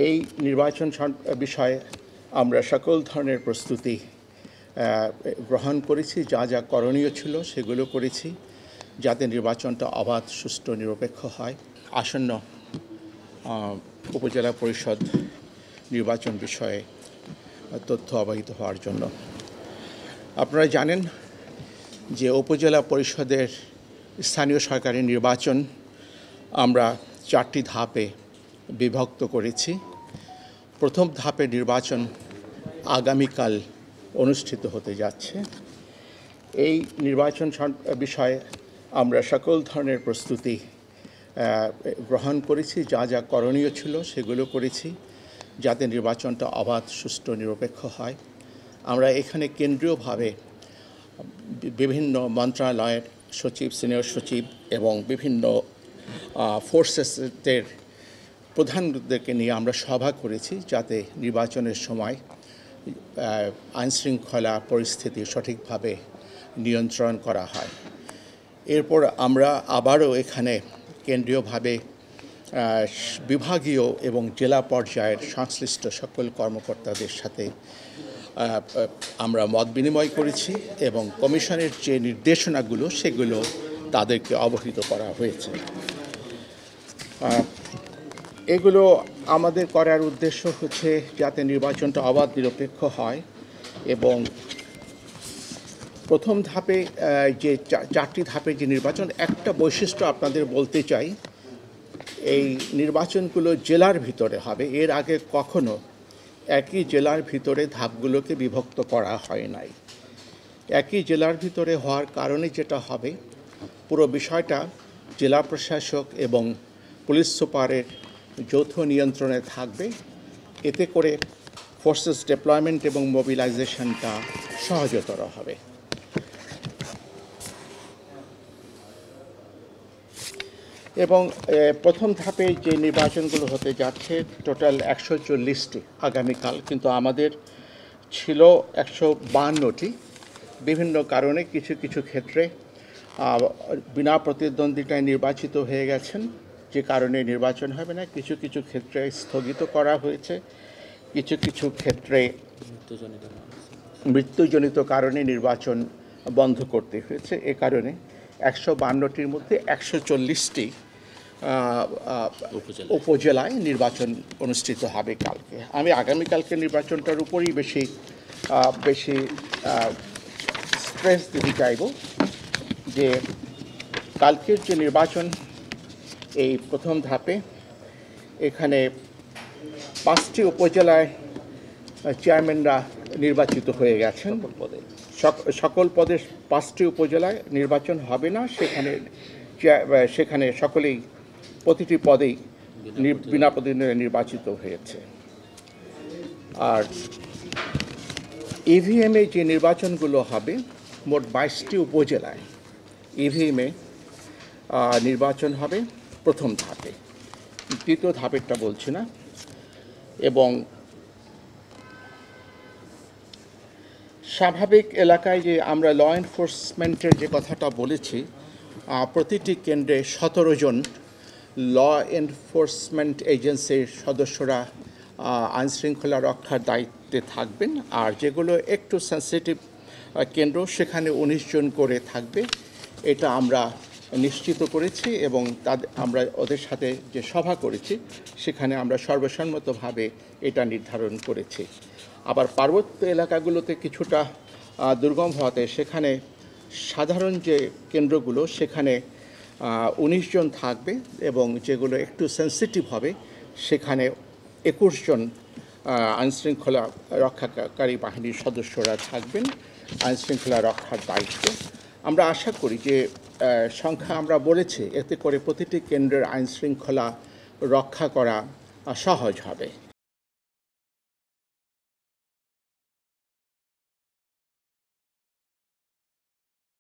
এই নির্বাচন বিষয়ে আমরা সকল ধরনের প্রস্তুতি গ্রহণ করেছি। যা যা করণীয় ছিল সেগুলো করেছি যাতে নির্বাচনটা অবাধ, সুষ্ঠু, নিরপেক্ষ হয়। আসন্ন উপজেলা পরিষদ নির্বাচন বিষয়ে তথ্য অবহিত হওয়ার জন্য আপনারা জানেন যে উপজেলা পরিষদের স্থানীয় সরকারি নির্বাচন আমরা 4টি ধাপে বিভক্ত করেছি। প্রথম ধাপের নির্বাচন আগামীকাল অনুষ্ঠিত হতে যাচ্ছে। এই নির্বাচন বিষয়ে আমরা সকল ধরনের প্রস্তুতি গ্রহণ করেছি। যা যা করণীয় ছিল সেগুলো করেছি যাতে নির্বাচনটা অবাধ, সুষ্ঠু, নিরপেক্ষ হয়। আমরা এখানে কেন্দ্রীয়ভাবে বিভিন্ন মন্ত্রণালয়ের সচিব, সিনিয়র সচিব এবং বিভিন্ন ফোর্সেসদের প্রধানদেরকে নিয়ে আমরা সভা করেছি যাতে নির্বাচনের সময় আইনশৃঙ্খলা পরিস্থিতি সঠিকভাবে নিয়ন্ত্রণ করা হয়। এরপর আমরা আবারও এখানে কেন্দ্রীয়ভাবে বিভাগীয় এবং জেলা পর্যায়ের সংশ্লিষ্ট সকল কর্মকর্তাদের সাথে আমরা মত বিনিময় করেছি এবং কমিশনের যে নির্দেশনাগুলো সেগুলো তাদেরকে অবহিত করা হয়েছে। এগুলো আমাদের করার উদ্দেশ্য হচ্ছে যাতে নির্বাচনটা অবাধ, নিরপেক্ষ হয়। এবং প্রথম ধাপে যে 4টি ধাপে যে নির্বাচন, একটা বৈশিষ্ট্য আপনাদের বলতে চাই, এই নির্বাচনগুলো জেলার ভিতরে হবে। এর আগে কখনো একই জেলার ভিতরে ধাপগুলোকে বিভক্ত করা হয় নাই। একই জেলার ভিতরে হওয়ার কারণে যেটা হবে, পুরো বিষয়টা জেলা প্রশাসক এবং পুলিশ সুপারের যৌথ নিয়ন্ত্রণে থাকবে। এতে করে ফোর্সেস ডিপ্লয়মেন্ট এবং মোবিলাইজেশনটা সহজতর হবে। এবং প্রথম ধাপে যে নির্বাচনগুলো হতে যাচ্ছে টোটাল 140টি আগামীকাল, কিন্তু আমাদের ছিল 152টি। বিভিন্ন কারণে কিছু কিছু ক্ষেত্রে বিনা প্রতিদ্বন্দ্বিতায় নির্বাচিত হয়ে গেছেন, যে কারণে নির্বাচন হবে না। কিছু কিছু ক্ষেত্রে স্থগিত করা হয়েছে, কিছু কিছু ক্ষেত্রে মৃত্যুজনিত কারণে নির্বাচন বন্ধ করতে হয়েছে। এ কারণে 152টির মধ্যে 140টি উপজেলায় নির্বাচন অনুষ্ঠিত হবে কালকে। আমি আগামীকালকে নির্বাচনটার উপরই বেশি স্ট্রেস দিতে চাইব যে কালকের যে নির্বাচন, এই প্রথম ধাপে এখানে 5টি উপজেলায় চেয়ারম্যানরা নির্বাচিত হয়ে গেছেন। সকল পদে 5টি উপজেলায় নির্বাচন হবে না, সেখানে সকলেই প্রতিটি পদেই বিনা প্রতিদ্বন্দ্বিতায় নির্বাচিত হয়েছে। আর ইভিএমে যে নির্বাচনগুলো হবে মোট 22টি উপজেলায় ইভিএমে নির্বাচন হবে প্রথম ধাপে, দ্বিতীয় ধাপেরটা বলছি না। এবং স্বাভাবিক এলাকায় যে আমরা ল এনফোর্সমেন্টের যে কথাটা বলেছি, প্রতিটি কেন্দ্রে 17 জন ল এনফোর্সমেন্ট এজেন্সির সদস্যরা আইনশৃঙ্খলা রক্ষার দায়িত্বে থাকবেন। আর যেগুলো একটু সেন্সিটিভ কেন্দ্র, সেখানে 19 জন করে থাকবে। এটা আমরা নিশ্চিত করেছি এবং আমরা ওদের সাথে যে সভা করেছি সেখানে আমরা সর্বসম্মতভাবে এটা নির্ধারণ করেছি। আবার পার্বত্য এলাকাগুলোতে কিছুটা দুর্গম হওয়াতে সেখানে সাধারণ যে কেন্দ্রগুলো সেখানে 19 জন থাকবে এবং যেগুলো একটু সেন্সিটিভ হবে সেখানে 21 জন আইনশৃঙ্খলা রক্ষাকারী বাহিনীর সদস্যরা থাকবেন আইনশৃঙ্খলা রক্ষার দায়িত্বে। আমরা আশা করি যে সংখ্যা আমরা বলেছি, এতে করে প্রতিটি কেন্দ্রের আইনশৃঙ্খলা রক্ষা করা সহজ হবে।